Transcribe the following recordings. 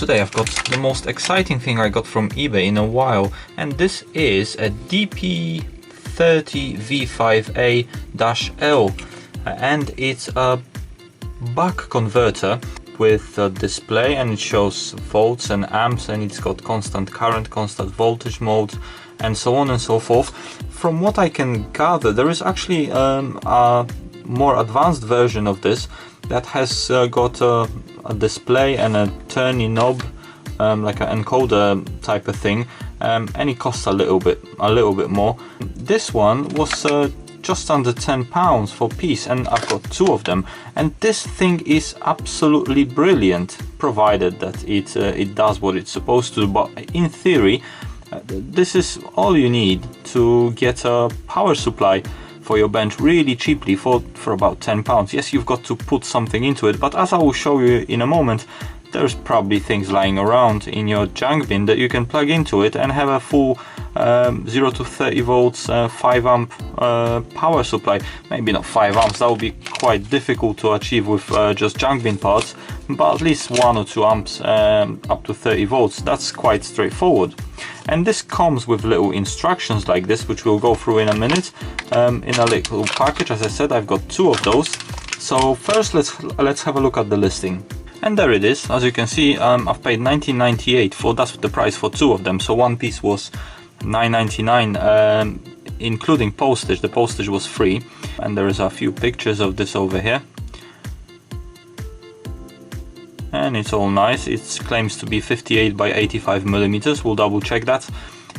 today I've got the most exciting thing I got from eBay in a while, and this is a DP30V5A L, and it's a buck converter with a display, and it shows volts and amps, and it's got constant current, constant voltage mode, and so on and so forth. From what I can gather, there is actually a more advanced version of this that has got a display and a turny knob, like an encoder type of thing, and it costs a little bit more. This one was just under £10 for piece, and I've got two of them, and this thing is absolutely brilliant, provided that it does what it's supposed to. But in theory, this is all you need to get a power supply for your bench really cheaply for about £10. Yes, you've got to put something into it, but as I will show you in a moment, there's probably things lying around in your junk bin that you can plug into it and have a full 0 to 30 volts 5 amp power supply. Maybe not 5 amps, that would be quite difficult to achieve with just junk bin parts, but at least 1 or 2 amps up to 30 volts. That's quite straightforward. And this comes with little instructions like this, which we'll go through in a minute, in a little package. As I said, I've got two of those. So first let's have a look at the listing. And there it is. As you can see, I've paid $19.98 for, that's the price for two of them. So one piece was $9.99, including postage. The postage was free, and there is a few pictures of this over here, and it's all nice. It claims to be 58 by 85 millimeters. We'll double check that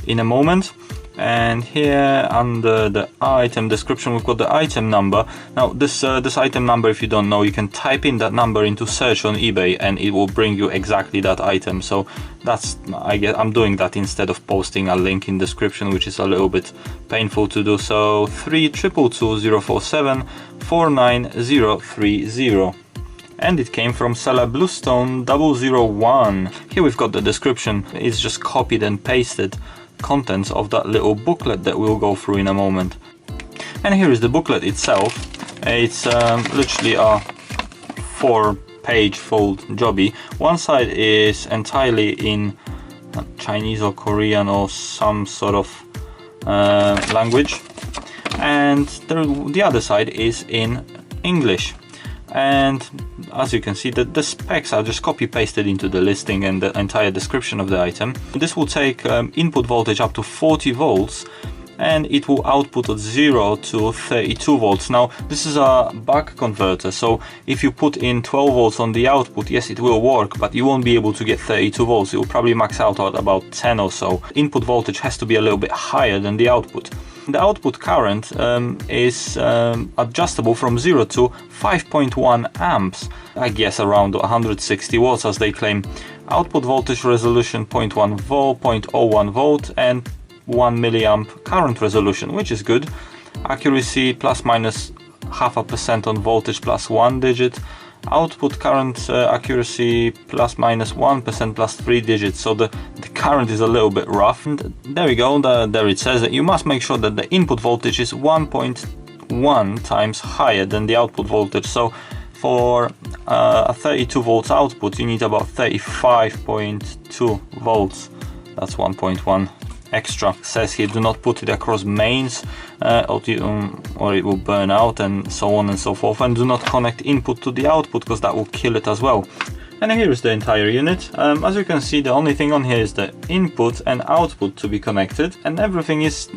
in a moment. And here under the item description, we've got the item number. Now this item number, if you don't know, you can type in that number into search on eBay and it will bring you exactly that item. So that's, I'm doing that instead of posting a link in description, which is a little bit painful to do. So 32220474930, and it came from seller Bluestone 001. Here we've got the description. It's just copied and pasted contents of that little booklet that we'll go through in a moment. And here is the booklet itself. It's literally a 4-page fold jobby. One side is entirely in Chinese or Korean or some sort of language, and the other side is in English. And as you can see, the specs are just copy pasted into the listing and the entire description of the item. This will take input voltage up to 40 volts, and it will output at 0 to 32 volts. Now this is a buck converter, so if you put in 12 volts on the output, yes, it will work, but you won't be able to get 32 volts. It will probably max out at about 10 or so. Input voltage has to be a little bit higher than the output. The output current is adjustable from 0 to 5.1 amps, I guess around 160 watts as they claim. Output voltage resolution 0.1 volt, 0.01 volt, and 1 milliamp current resolution, which is good. Accuracy plus minus 0.5% on voltage plus 1 digit. Output current accuracy plus minus 1% plus 3 digits, so the current is a little bit rough. And there we go, there it says that you must make sure that the input voltage is 1.1 times higher than the output voltage. So for a 32 volts output, you need about 35.2 volts. That's 1.1 extra. It says here, do not put it across mains or it will burn out, and so on and so forth. And do not connect input to the output, because that will kill it as well. And here is the entire unit. As you can see, the only thing on here is the input and output to be connected, and everything is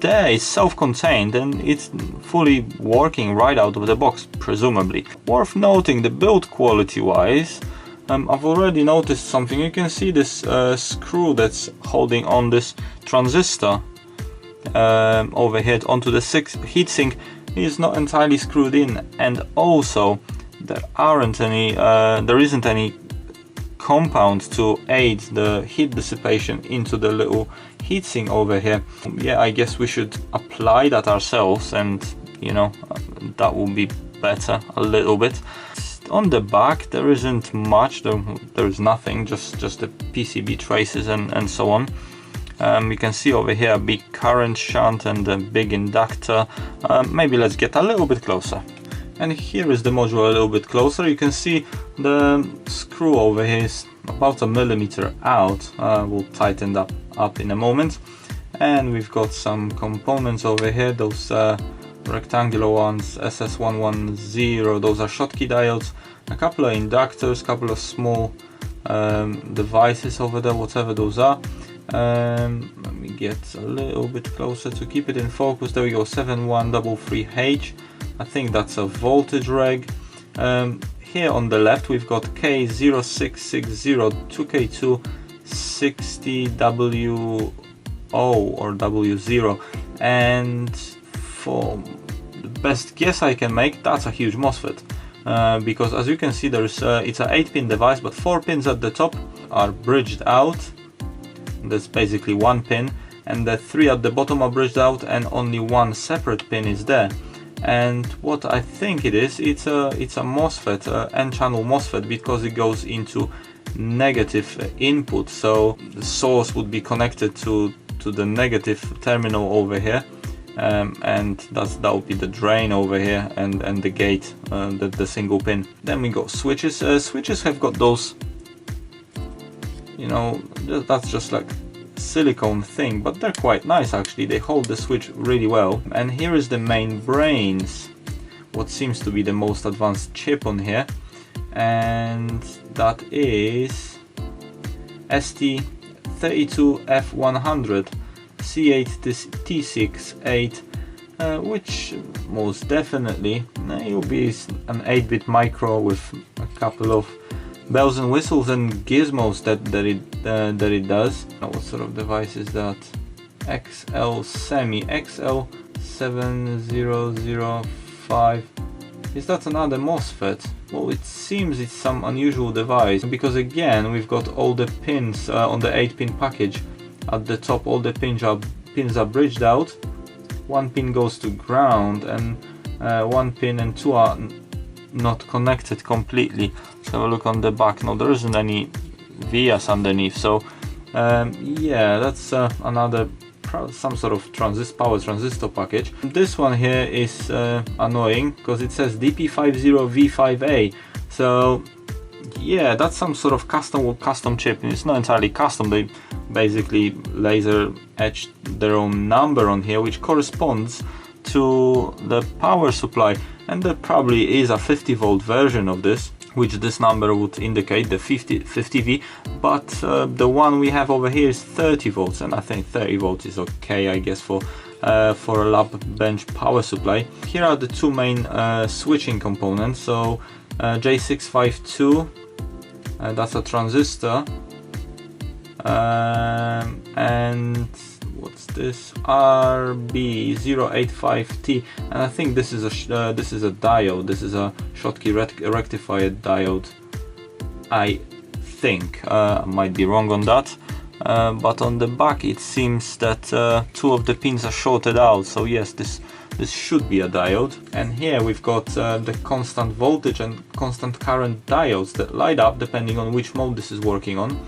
there. It's self-contained and it's fully working right out of the box, presumably. Worth noting, the build quality wise, I've already noticed something. You can see this screw that's holding on this transistor over here onto the heatsink is not entirely screwed in, and also there isn't any compound to aid the heat dissipation into the little heatsink over here. Yeah, I guess we should apply that ourselves, and you know, that will be better a little bit. On the back there isn't much, there is nothing, just the PCB traces and so on. You can see over here a big current shunt and a big inductor. Maybe let's get a little bit closer. And here is the module a little bit closer. You can see the screw over here is about 1 millimeter out. We'll tighten that up in a moment. And we've got some components over here, those rectangular ones, SS110, those are Schottky diodes, a couple of inductors, a couple of small devices over there, whatever those are. Let me get a little bit closer to keep it in focus. There we go, 7133H. I think that's a voltage reg. Here on the left we've got K0660 2K260W0 or W0, and for the best guess I can make, that's a huge MOSFET. Because as you can see, there's it's an 8-pin device, but 4 pins at the top are bridged out. That's basically 1 pin, and the 3 at the bottom are bridged out, and only 1 separate pin is there. And what I think it is, it's a MOSFET, N-channel MOSFET, because it goes into negative input. So the source would be connected to the negative terminal over here, and that would be the drain over here, and the gate, the single pin. Then we got switches. Switches have got those, you know, that's just like silicone thing, but they're quite nice actually. They hold the switch really well. And here is the main brains, what seems to be the most advanced chip on here, and that is ST32F100 C8T68, which most definitely it will be an 8-bit micro with a couple of bells and whistles and gizmos that it does. What sort of device is that? XL Semi XL7005. Is that another MOSFET? Well, it seems it's some unusual device, because again we've got all the pins on the 8-pin package. At the top all the pins are bridged out. 1 pin goes to ground, and 1 pin and 2 are not connected completely. So have a look on the back. No, there isn't any vias underneath. So yeah, that's another some sort of power transistor package. This one here is annoying because it says DP30V5A. So yeah, that's some sort of custom chip. It's not entirely custom. They basically laser etched their own number on here, which corresponds to the power supply, and there probably is a 50-volt version of this, which this number would indicate, the 50V, but the one we have over here is 30 volts, and I think 30 volts is okay, I guess, for a lab bench power supply. Here are the 2 main switching components. So J652, that's a transistor, and what's this, RB085T, and I think this is a diode. This is a Schottky rectifier diode, I think. I might be wrong on that, but on the back it seems that 2 of the pins are shorted out, so yes, this should be a diode. And here we've got the constant voltage and constant current diodes that light up depending on which mode this is working on.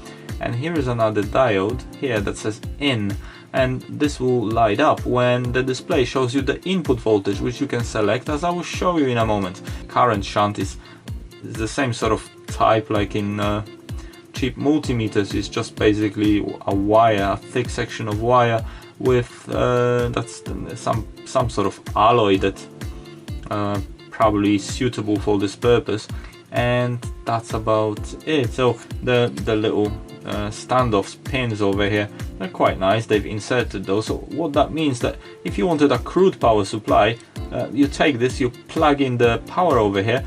And here is another diode here that says in, and this will light up when the display shows you the input voltage, which you can select, as I will show you in a moment. Current shunt is the same sort of type like in cheap multimeters. It's just basically a wire, a thick section of wire with that's some sort of alloy that probably is suitable for this purpose, and that's about it. So the little standoffs pins over here, they're quite nice. They've inserted those. So what that means, that if you wanted a crude power supply, you take this, you plug in the power over here,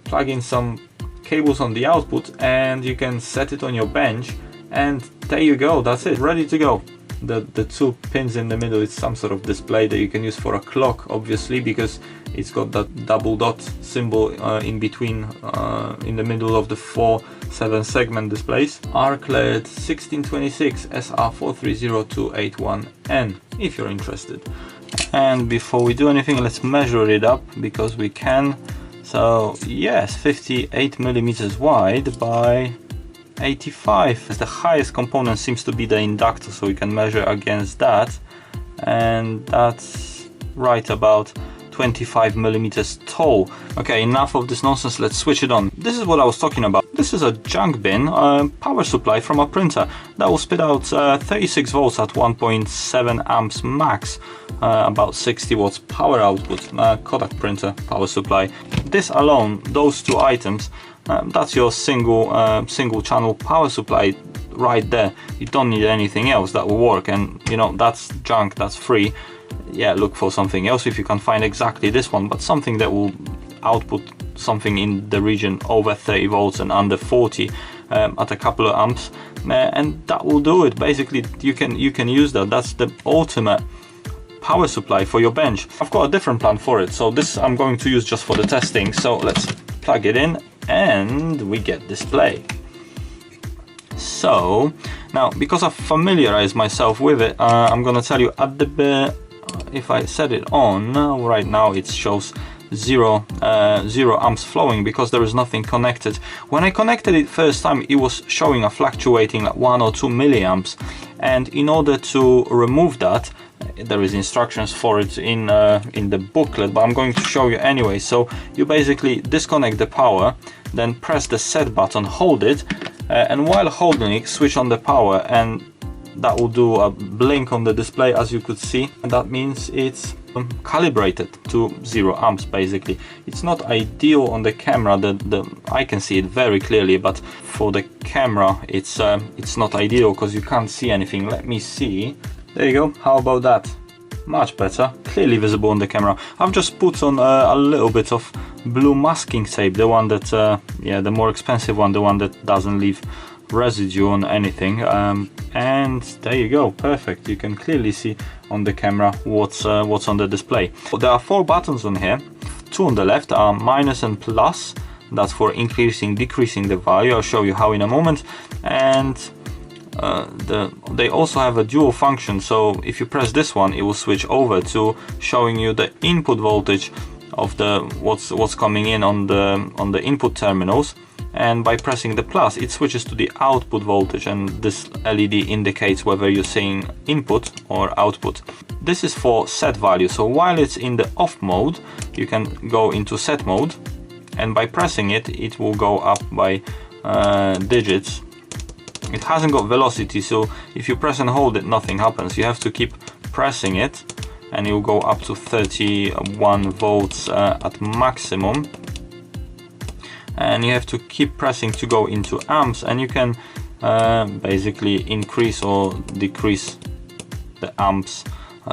plug in some cables on the output, and you can set it on your bench, and there you go, that's it, ready to go. The 2 pins in the middle, it's some sort of display that you can use for a clock, obviously, because it's got that double dot symbol in between, in the middle of the 4 7-segment displays. ArcLED 1626 SR430281N, if you're interested. And before we do anything, let's measure it up, because we can. So yes, 58 millimeters wide by 85. The highest component seems to be the inductor, so we can measure against that, and that's right about 25 millimeters tall. Okay, enough of this nonsense, let's switch it on. This is what I was talking about. This is a junk bin power supply from a printer that will spit out 36 volts at 1.7 amps max, about 60 watts power output. Kodak printer power supply. This alone, those two items, that's your single channel power supply right there. You don't need anything else that will work, and you know, that's junk, that's free. Yeah, look for something else if you can find exactly this one, but something that will output something in the region over 30 volts and under 40 at a couple of amps, and that will do it. Basically, you can use that. That's the ultimate power supply for your bench. I've got a different plan for it, so this I'm going to use just for the testing. So let's plug it in and we get display. So now, because I've familiarized myself with it, I'm gonna tell you at the if I set it on right now, it shows zero amps flowing because there is nothing connected. When I connected it first time, it was showing a fluctuating like 1 or 2 milliamps, and in order to remove that, there is instructions for it in the booklet, but I'm going to show you anyway. So you basically disconnect the power, then press the set button, hold it, and while holding it, switch on the power, and that will do a blink on the display, as you could see, and that means it's calibrated to 0 amps. Basically, it's not ideal on the camera. I can see it very clearly, but for the camera, it's not ideal because you can't see anything. Let me see. There you go. How about that? Much better. Clearly visible on the camera. I've just put on a little bit of blue masking tape, the one that, yeah, the more expensive one, the one that doesn't leave residue on anything, and there you go, perfect. You can clearly see on the camera what's on the display. There are 4 buttons on here. 2 on the left are minus and plus. That's for increasing, decreasing the value. I'll show you how in a moment. And they also have a dual function, so if you press this one, it will switch over to showing you the input voltage of the what's coming in on the input terminals, and by pressing the plus, it switches to the output voltage, and this LED indicates whether you're seeing input or output. This is for set value, so while it's in the off mode, you can go into set mode, and by pressing it, it will go up by digits. It hasn't got velocity, so if you press and hold it, nothing happens. You have to keep pressing it, and it will go up to 31 volts at maximum. And you have to keep pressing to go into amps, and you can basically increase or decrease the amps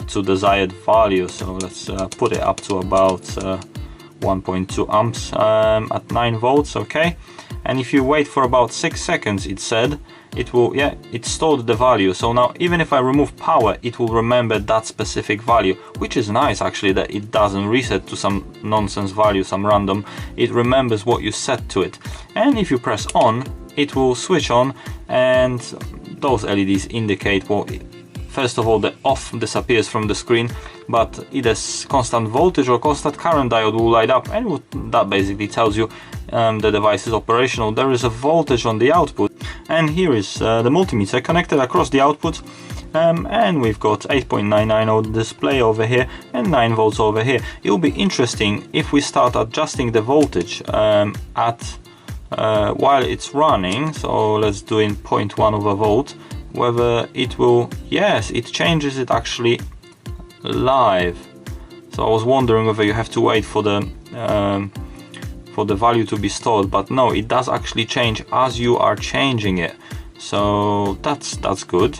to desired value. So let's put it up to about 1.2 amps at 9 volts, okay? And if you wait for about 6 seconds, it said, it will, yeah, it stored the value. So now even if I remove power, it will remember that specific value, which is nice actually, that it doesn't reset to some nonsense value, some random. It remembers what you set to it. And if you press on, it will switch on, and those LEDs indicate, well, first of all, the off disappears from the screen, but either constant voltage or constant current diode will light up, and that basically tells you the device is operational. There is a voltage on the output, and here is the multimeter connected across the output, and we've got 8.99 on the display over here and 9 volts over here. It will be interesting if we start adjusting the voltage while it's running. So let's do in 0.1 of a volt, whether it will, yes, it changes it actually live. So I was wondering whether you have to wait for the value to be stored, but no, it does actually change as you are changing it. So that's good.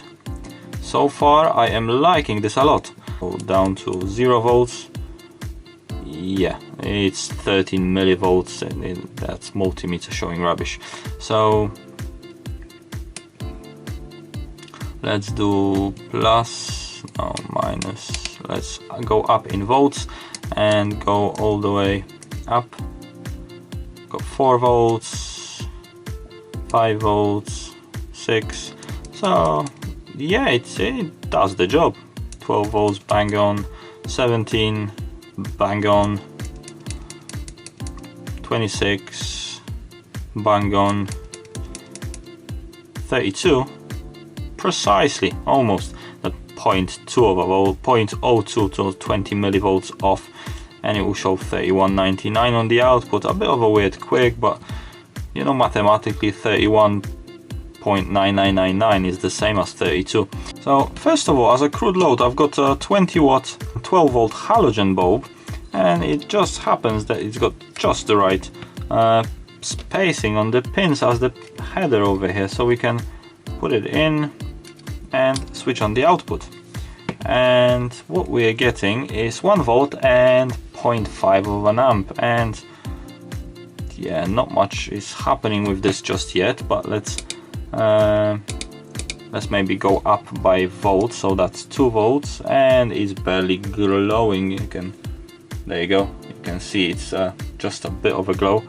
So far I am liking this a lot. Go down to 0 volts. Yeah, it's 13 millivolts, and that's multimeter showing rubbish. So let's do plus, no, minus. Let's go up in volts and go all the way up. Got 4 volts, 5 volts, 6. So yeah, it does the job. 12 volts, bang on. 17, bang on. 26, bang on. 32, precisely, almost at 0.2 of a volt, 0.02 to 20 millivolts off. and it will show 31.99 on the output. A bit of a weird quirk, but you know, mathematically 31.9999 is the same as 32. So first of all, as a crude load, I've got a 20 watt 12 volt halogen bulb, and it just happens that it's got just the right spacing on the pins as the header over here, so we can put it in and switch on the output. And what we are getting is 1 volt and 0.5 of an amp, and yeah, not much is happening with this just yet, but let's maybe go up by volt. So that's 2 volts and it's barely glowing. You can, there you go, you can see it's just a bit of a glow.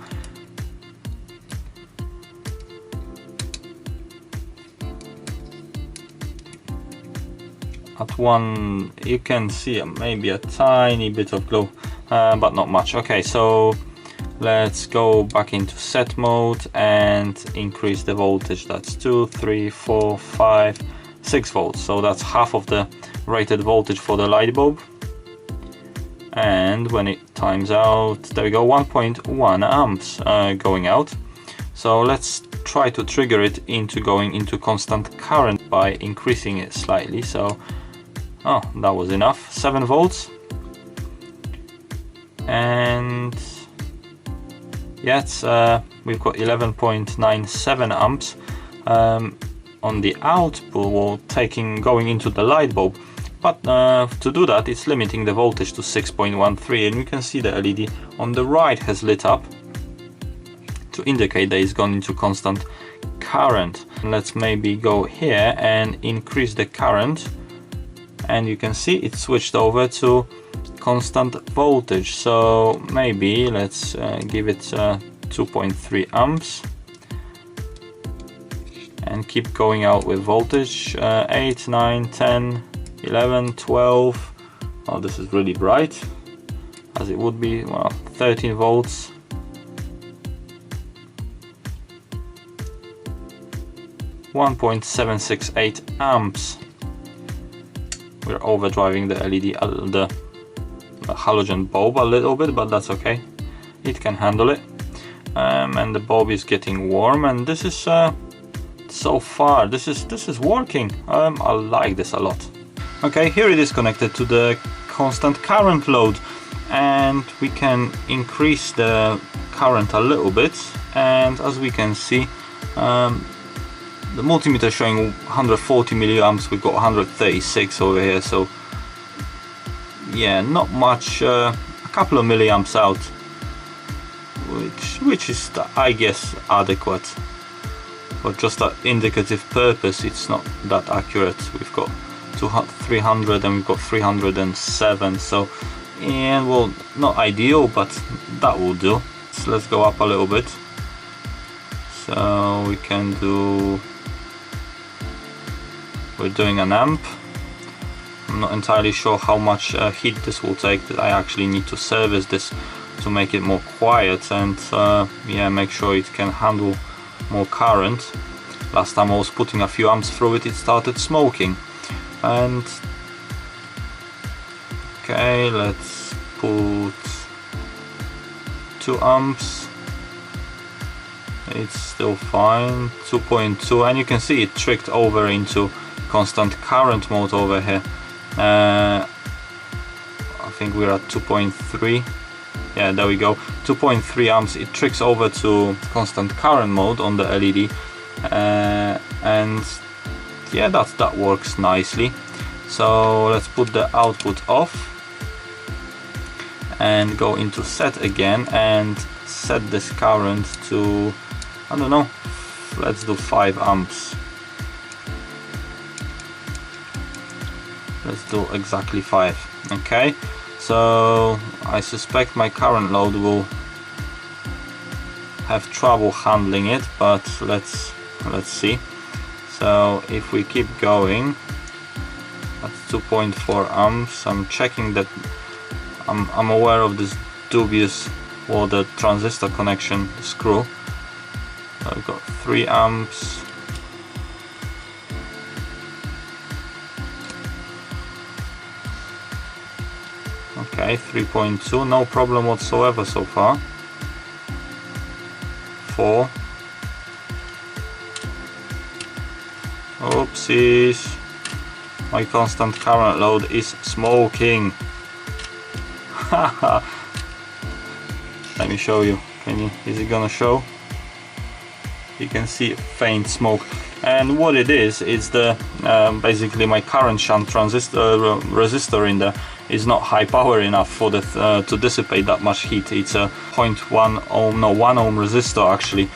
At 1 you can see maybe a tiny bit of glow, but not much. Okay, so let's go back into set mode and increase the voltage. That's 2, 3, 4, 5, 6 volts. So that's half of the rated voltage for the light bulb. And when it times out, there we go, 1.1 amps going out. So let's try to trigger it into going into constant current by increasing it slightly. So, oh, that was enough, 7 volts. And yes, we've got 11.97 amps on the output, going into the light bulb. But to do that, it's limiting the voltage to 6.13, and you can see the LED on the right has lit up to indicate that it's gone into constant current. Let's maybe go here and increase the current, and you can see it switched over to constant voltage. So maybe let's give it 2.3 amps and keep going out with voltage. 8, 9, 10, 11, 12. Oh, this is really bright, as it would be. Well, 13 volts. .768 amps. We're overdriving the LED, the halogen bulb a little bit, but that's okay. It can handle it. And the bulb is getting warm, and this is so far this is working. I like this a lot. Okay, here it is connected to the constant current load, and we can increase the current a little bit, and as we can see, the multimeter showing 140 milliamps, we've got 136 over here, so yeah, not much, a couple of milliamps out, which is, I guess, adequate. For just that indicative purpose, it's not that accurate. We've got 300 and we've got 307, so, and well, not ideal, but that will do. So let's go up a little bit. So we can do, we're doing an amp. I'm not entirely sure how much heat this will take. That I actually need to service this to make it more quiet and yeah, make sure it can handle more current. Last time I was putting a few amps through it, it started smoking. And okay, let's put 2 amps. It's still fine. 2.2, and you can see it tricked over into constant current mode over here. I think we're at 2.3. Yeah, there we go, 2.3 amps. It tricks over to constant current mode on the LED, and yeah, that works nicely. So let's put the output off and go into set again and set this current to, I don't know, let's do 5 amps. Let's do exactly 5. Okay, so I suspect my current load will have trouble handling it, but let's see. So if we keep going, that's 2.4 amps. I'm checking that I'm aware of this dubious, or the transistor connection screw. I've got 3 amps. Okay, 3.2, no problem whatsoever so far. 4. Oopsies. My constant current load is smoking. Haha. Let me show you. Is it gonna show? You can see faint smoke. And what it is, it's the basically my current shunt resistor in there is not high power enough for the to dissipate that much heat. It's a 0.1 ohm, no 1 ohm resistor actually.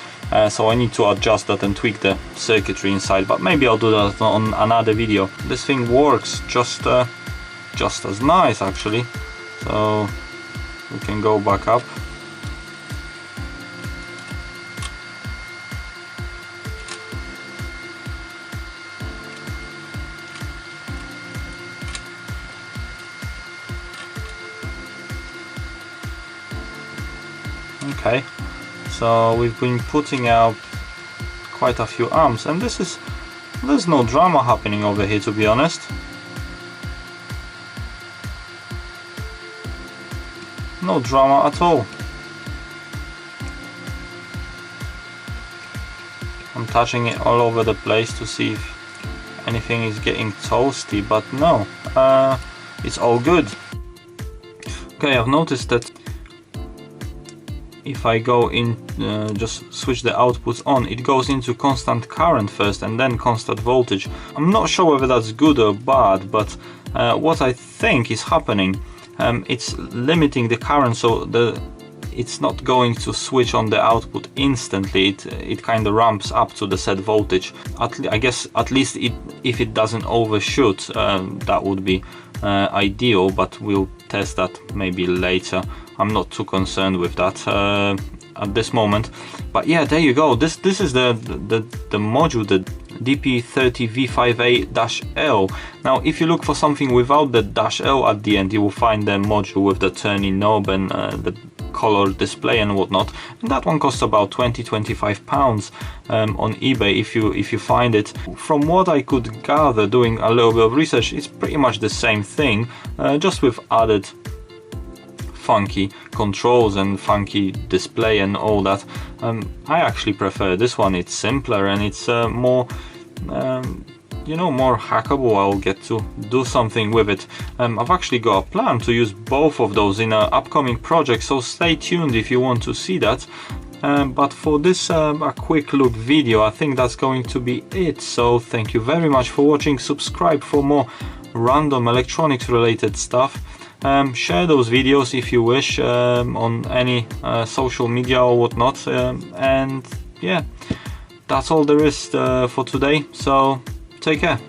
So I need to adjust that and tweak the circuitry inside, but maybe I'll do that on another video. This thing works just as nice actually. So we can go back up. Okay, so we've been putting out quite a few amps, and there's no drama happening over here, to be honest. No drama at all. I'm touching it all over the place to see if anything is getting toasty, but no, it's all good. Okay, I've noticed that if I go in, just switch the outputs on, it goes into constant current first and then constant voltage. I'm not sure whether that's good or bad, but what I think is happening, it's limiting the current, so it's not going to switch on the output instantly. It kind of ramps up to the set voltage. I guess at least if it doesn't overshoot, that would be ideal, but we'll test that maybe later. I'm not too concerned with that at this moment. But yeah, there you go. This is the module, the DP30V5A L. Now if you look for something without the -L at the end, you will find the module with the turning knob and the color display and whatnot, and that one costs about 20-25 pounds on eBay if you find it. From what I could gather doing a little bit of research, it's pretty much the same thing, just with added funky controls and funky display and all that. I actually prefer this one. It's simpler and it's more you know, more hackable. I'll get to do something with it. I've actually got a plan to use both of those in an upcoming project, so stay tuned if you want to see that. But for this a quick look video, I think that's going to be it. So thank you very much for watching. Subscribe for more random electronics related stuff. Share those videos if you wish on any social media or whatnot, and yeah, that's all there is for today, so take care.